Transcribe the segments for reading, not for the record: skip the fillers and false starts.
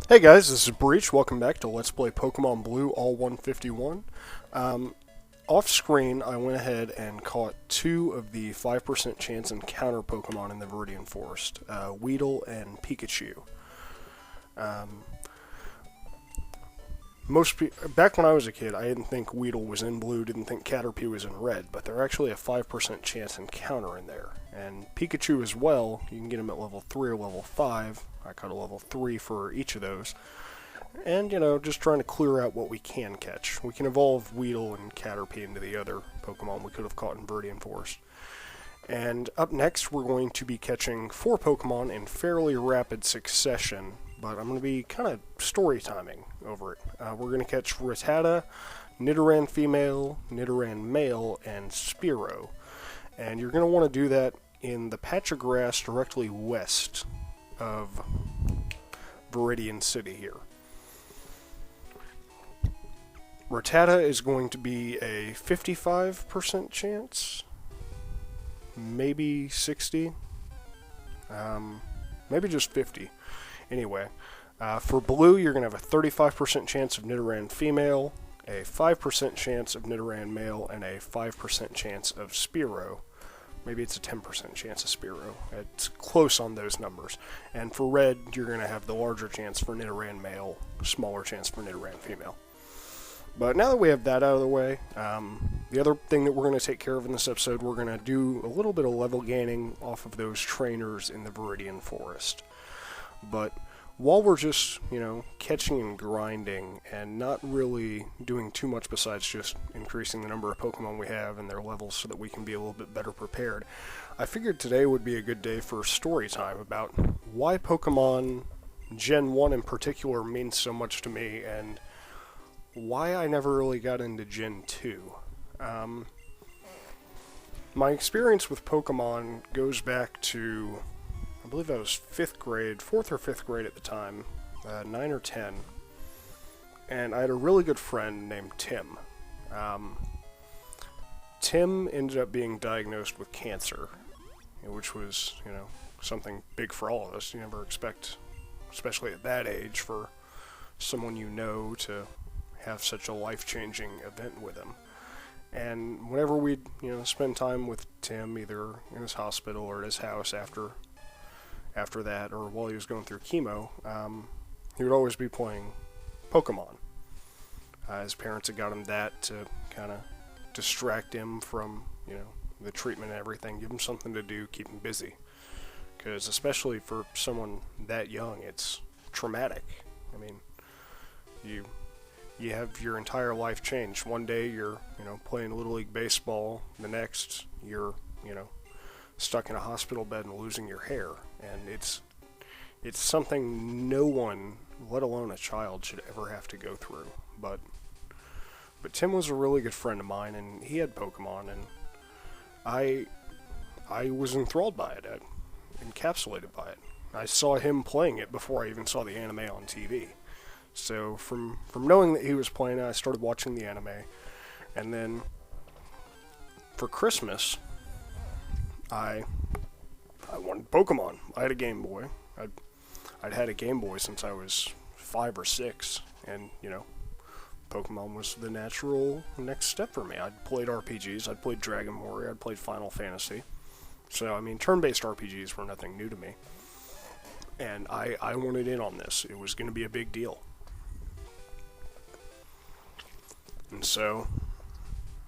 Hey guys, this is Breach. Welcome back to Let's Play Pokemon Blue All 151. Off screen, I went ahead and caught two of the 5% chance encounter Pokemon in the Viridian Forest, Weedle and Pikachu. Um, Back when I was a kid, I didn't think Weedle was in blue, didn't think Caterpie was in red, but they're actually a 5% chance encounter in there. And Pikachu as well, you can get him at level 3 or level 5. I caught a level 3 for each of those. And, just trying to clear out what we can catch. We can evolve Weedle and Caterpie into the other Pokemon we could have caught in Viridian Forest. And up next, we're going to be catching 4 Pokemon in fairly rapid succession, but I'm going to be kind of story timing over it. We're going to catch Rattata, Nidoran Female, Nidoran Male, and Spearow. And you're going to want to do that in the patch of grass directly west of Viridian City here. Rattata is going to be a 55% chance, maybe 60, maybe just 50. Anyway, for blue, you're going to have a 35% chance of Nidoran Female, a 5% chance of Nidoran Male, and a 5% chance of Spearow. Maybe it's a 10% chance of Spearow. It's close on those numbers. And for red, you're going to have the larger chance for Nidoran Male, smaller chance for Nidoran Female. But now that we have that out of the way, the other thing that we're going to take care of in this episode, we're going to do a little bit of level gaining off of those trainers in the Viridian Forest. But while we're just, catching and grinding and not really doing too much besides just increasing the number of Pokemon we have and their levels so that we can be a little bit better prepared, I figured today would be a good day for story time about why Pokemon Gen 1 in particular means so much to me and why I never really got into Gen 2. My experience with Pokemon goes back to, I believe I was 4th or 5th grade at the time, 9 or 10, and I had a really good friend named Tim. Tim ended up being diagnosed with cancer, which was, something big for all of us. You never expect, especially at that age, for someone you know to have such a life-changing event with him. And whenever we'd, spend time with Tim, either in his hospital or at his house after that, or while he was going through chemo, he would always be playing Pokemon. His parents had got him that to kind of distract him from, the treatment and everything, give him something to do, keep him busy. Because especially for someone that young, it's traumatic. I mean, you have your entire life change. One day you're, playing Little League Baseball. The next, you're, stuck in a hospital bed and losing your hair. And it's something no one, let alone a child, should ever have to go through. But Tim was a really good friend of mine, and he had Pokemon, and I was enthralled by it, encapsulated by it. I saw him playing it before I even saw the anime on TV. So from knowing that he was playing it, I started watching the anime, and then for Christmas, I wanted Pokemon. I had a Game Boy. I'd had a Game Boy since I was 5 or 6, and Pokemon was the natural next step for me. I'd played RPGs. I'd played Dragon Warrior. I'd played Final Fantasy. So turn-based RPGs were nothing new to me, and I wanted in on this. It was going to be a big deal. And so,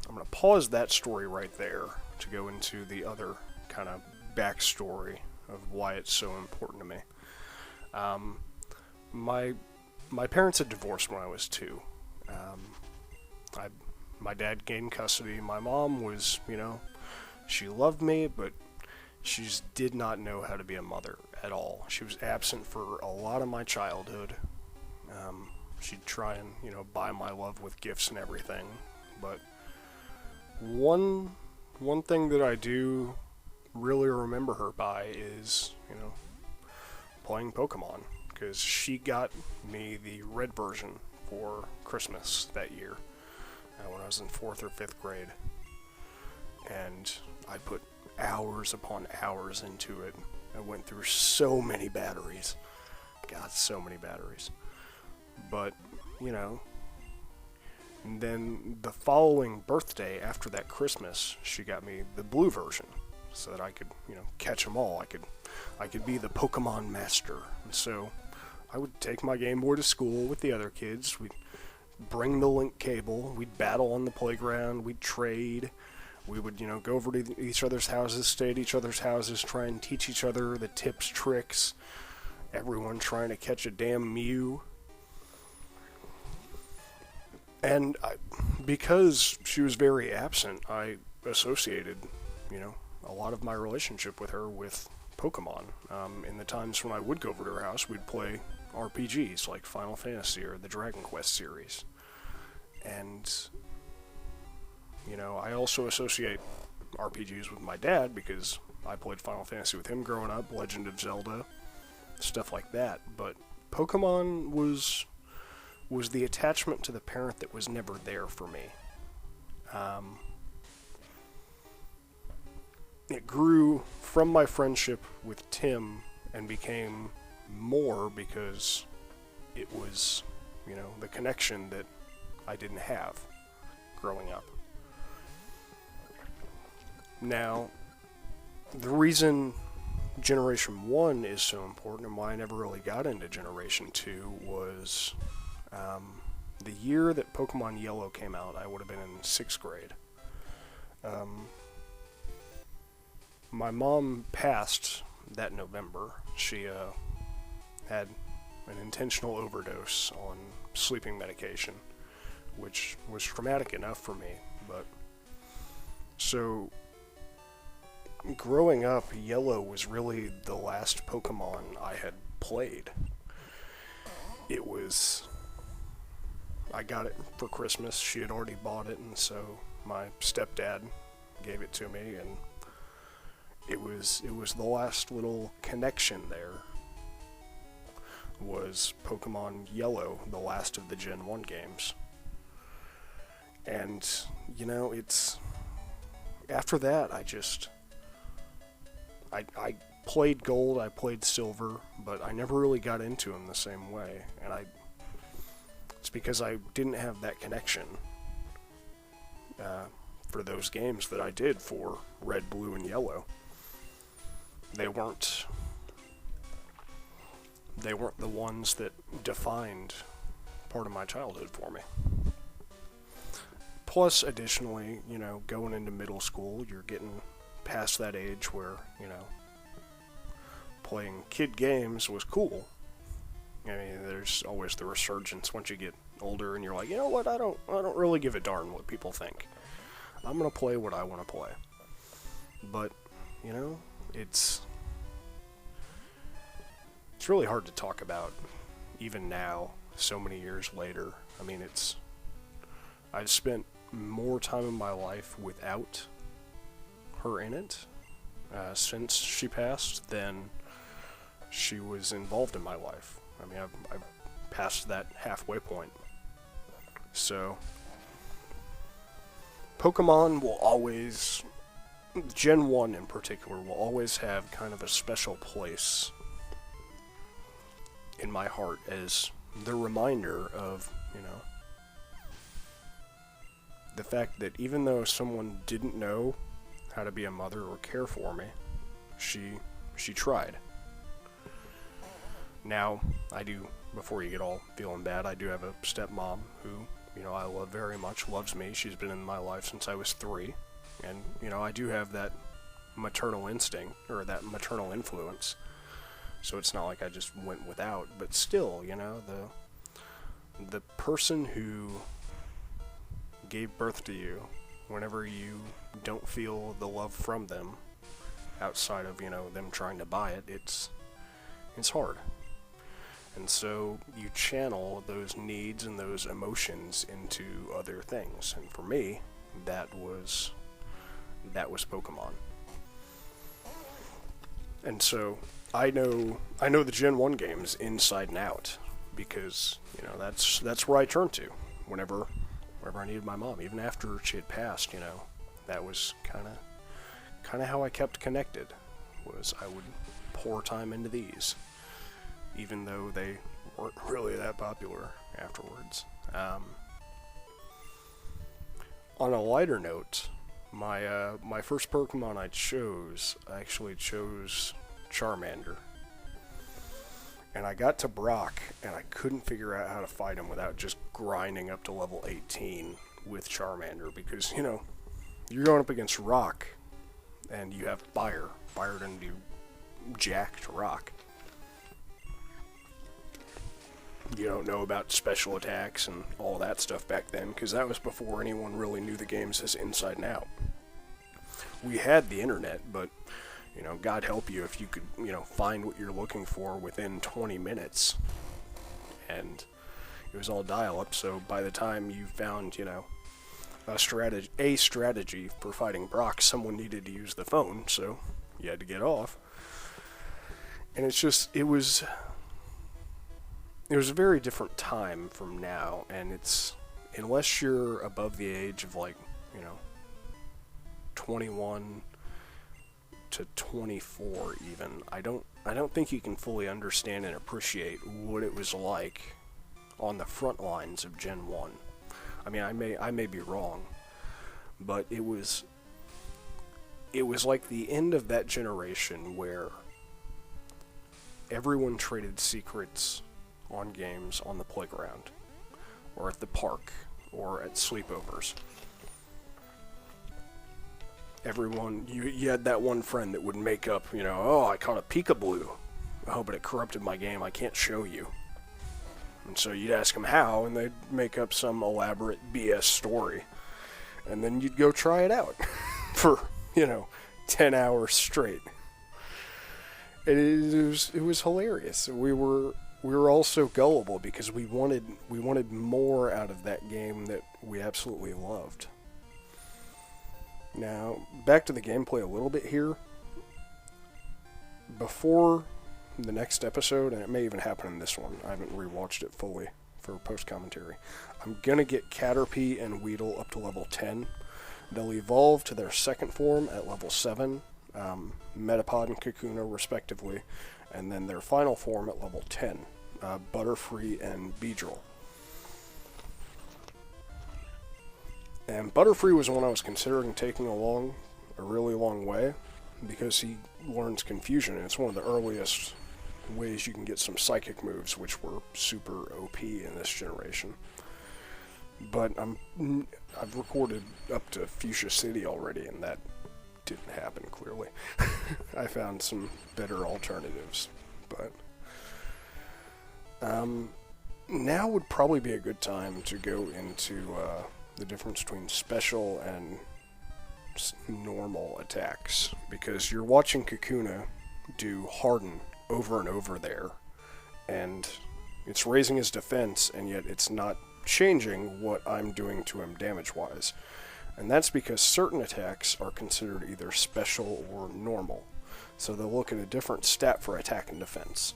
I'm going to pause that story right there to go into the other kind of backstory of why it's so important to me. My parents had divorced when I was 2. My dad gained custody. My mom was, she loved me, but she just did not know how to be a mother at all. She was absent for a lot of my childhood. She'd try and, buy my love with gifts and everything. But one thing that I do really remember her by is, playing Pokemon. Because she got me the red version for Christmas that year, when I was in 4th or 5th grade. And I put hours upon hours into it. I went through so many batteries. God, so many batteries. But, you know, and then the following birthday after that Christmas, she got me the blue version so that I could, you know, catch them all. I could be the Pokemon master. So I would take my Game Boy to school with the other kids. We'd bring the link cable. We'd battle on the playground. We'd trade. We would, you know, go over to each other's houses, stay at each other's houses, try and teach each other the tips, tricks. Everyone trying to catch a damn Mew. And because she was very absent, I associated, you know, a lot of my relationship with her with Pokemon. In the times when I would go over to her house, we'd play RPGs like Final Fantasy or the Dragon Quest series. And, you know, I also associate RPGs with my dad because I played Final Fantasy with him growing up, Legend of Zelda, stuff like that. But Pokemon was the attachment to the parent that was never there for me. It grew from my friendship with Tim and became more because it was, you know, the connection that I didn't have growing up. Now, the reason Generation 1 is so important and why I never really got into Generation 2 was the year that Pokemon Yellow came out. I would have been in 6th grade. My mom passed that November. She had an intentional overdose on sleeping medication, which was traumatic enough for me. But so growing up, Yellow was really the last Pokemon I had played. It was... I got it for Christmas. She had already bought it, and so my stepdad gave it to me, and it was the last little connection there. Was Pokemon Yellow, the last of the Gen 1 games. And, you know, it's... After that, I played Gold, I played Silver, but I never really got into them the same way. And it's because I didn't have that connection for those games that I did for Red, Blue, and Yellow. They weren't the ones that defined part of my childhood for me. Plus, additionally, you know, going into middle school, you're getting past that age where, you know, playing kid games was cool. I mean, there's always the resurgence once you get older and you're like, you know what, I don't really give a darn what people think. I'm gonna play what I want to play. But, you know, it's really hard to talk about even now, so many years later. I mean, I've spent more time in my life without her in it since she passed than she was involved in my life. I mean, I've passed that halfway point. So, Pokemon will always, Gen 1 in particular, will always have kind of a special place in my heart as the reminder of, you know, the fact that even though someone didn't know how to be a mother or care for me, she tried. Now, I do, before you get all feeling bad, I do have a stepmom who, you know, I love very much, loves me. She's been in my life since I was 3. And, you know, I do have that maternal instinct, or that maternal influence. So it's not like I just went without. But still, you know, the person who gave birth to you, whenever you don't feel the love from them, outside of, you know, them trying to buy it, it's hard. And so you channel those needs and those emotions into other things. And for me, that was Pokemon. And so I know the Gen 1 games inside and out because, you know, that's where I turned to whenever I needed my mom. Even after she had passed, you know, that was kind of how I kept connected, was I would pour time into these. even though they weren't really that popular afterwards. On a lighter note, my first Pokemon I actually chose Charmander. And I got to Brock, and I couldn't figure out how to fight him without just grinding up to level 18 with Charmander, because, you're going up against Rock, and you have Fire. Fire doesn't do jack to Rock. You don't know about special attacks and all that stuff back then, because that was before anyone really knew the games as inside and out. We had the internet, but God help you if you could, find what you're looking for within 20 minutes. And it was all dial-up, so by the time you found, a strategy for fighting Brock, someone needed to use the phone, so you had to get off. And it was a very different time from now, and unless you're above the age of 21 to 24 even, I don't think you can fully understand and appreciate what it was like on the front lines of Gen 1. I mean, I may be wrong, but it was like the end of that generation where everyone traded secrets on games on the playground, or at the park, or at sleepovers. Everyone, you had that one friend that would make up, oh, I caught a Peekaboo. Oh, but it corrupted my game, I can't show you. And so you'd ask them how, and they'd make up some elaborate BS story. And then you'd go try it out for, 10 hours straight. It was hilarious. We were all so gullible because we wanted more out of that game that we absolutely loved. Now, back to the gameplay a little bit here. Before the next episode, and it may even happen in this one, I haven't rewatched it fully for post-commentary, I'm going to get Caterpie and Weedle up to level 10. They'll evolve to their second form at level 7, Metapod and Kakuna respectively, and then their final form at level 10, Butterfree and Beedrill. And Butterfree was one I was considering taking along a really long way, because he learns Confusion, and it's one of the earliest ways you can get some psychic moves, which were super OP in this generation. But I've recorded up to Fuchsia City already, and that didn't happen, clearly. I found some better alternatives, but now would probably be a good time to go into the difference between special and normal attacks, because you're watching Kakuna do Harden over and over there, and it's raising his defense, and yet it's not changing what I'm doing to him damage-wise. And that's because certain attacks are considered either special or normal, so they'll look at a different stat for attack and defense.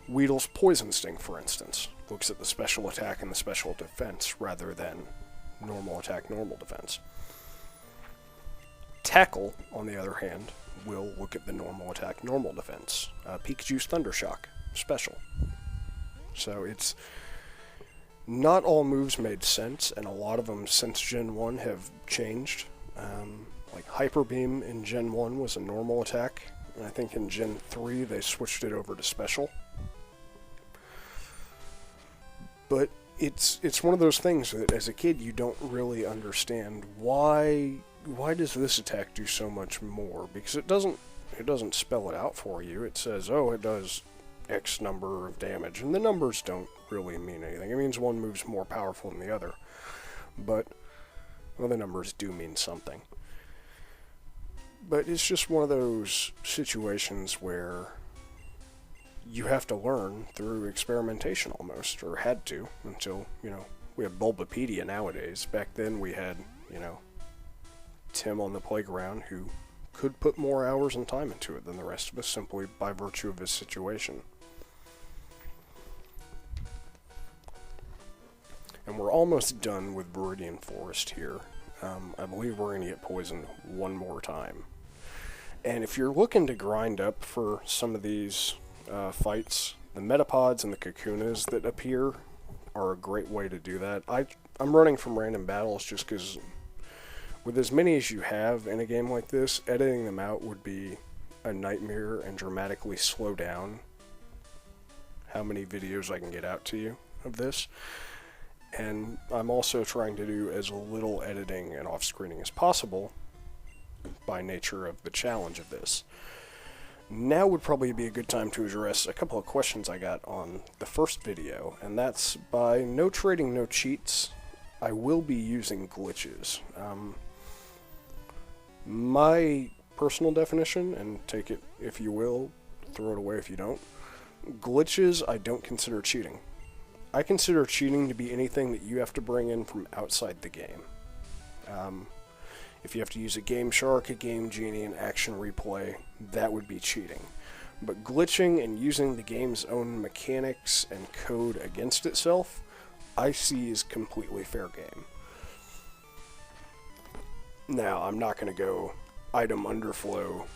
Weedle's Poison Sting, for instance, looks at the special attack and the special defense rather than normal attack, normal defense. Tackle, on the other hand, will look at the normal attack, normal defense. Pikachu's Thundershock, special. So it's not all moves made sense, and a lot of them since Gen 1 have changed. Like Hyper Beam in Gen 1 was a normal attack, and I think in Gen 3 they switched it over to special. But it's one of those things that as a kid you don't really understand why does this attack do so much more, because it doesn't spell it out for you. It says, oh, it does X number of damage, and the numbers don't really mean anything. It means one move's more powerful than the other, but well, the numbers do mean something. But it's just one of those situations where you have to learn through experimentation almost, or had to, until, we have Bulbapedia nowadays. Back then we had, Tim on the playground who could put more hours and time into it than the rest of us simply by virtue of his situation. And we're almost done with Viridian Forest here. I believe we're going to get poisoned one more time. And if you're looking to grind up for some of these fights, the metapods and the kakunas that appear are a great way to do that. I'm running from random battles just because with as many as you have in a game like this, editing them out would be a nightmare and dramatically slow down how many videos I can get out to you of this. And I'm also trying to do as little editing and off-screening as possible by nature of the challenge of this. Now would probably be a good time to address a couple of questions I got on the first video, and that's by no trading, no cheats, I will be using glitches. My personal definition, and take it if you will, throw it away if you don't, glitches I don't consider cheating. I consider cheating to be anything that you have to bring in from outside the game. If you have to use a Game Shark, a Game Genie, an Action Replay, that would be cheating. But glitching and using the game's own mechanics and code against itself, I see as completely fair game. Now, I'm not going to go item underflow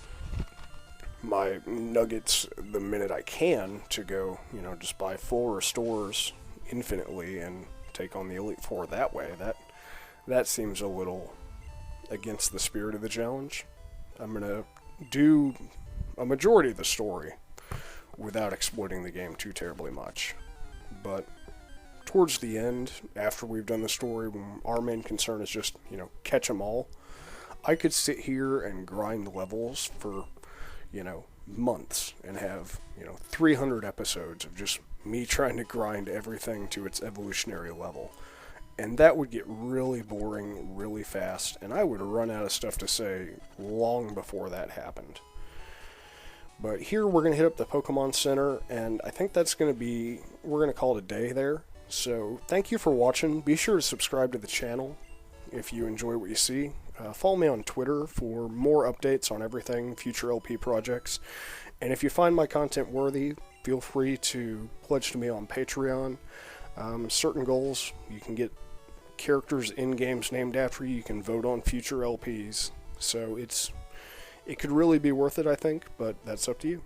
my nuggets the minute I can to go, just buy full restores infinitely and take on the Elite Four that way. That seems a little against the spirit of the challenge. I'm going to do a majority of the story without exploiting the game too terribly much. But towards the end, after we've done the story, when our main concern is just, catch them all, I could sit here and grind levels for, months and have, 300 episodes of just me trying to grind everything to its evolutionary level. And that would get really boring really fast, and I would run out of stuff to say long before that happened. But here we're going to hit up the Pokemon Center, and I think that's going to be, we're going to call it a day there. So thank you for watching. Be sure to subscribe to the channel if you enjoy what you see. Follow me on Twitter for more updates on everything, future LP projects. And if you find my content worthy, feel free to pledge to me on Patreon. Certain goals, you can get characters in games named after you. You can vote on future LPs. So it could really be worth it, I think, but that's up to you.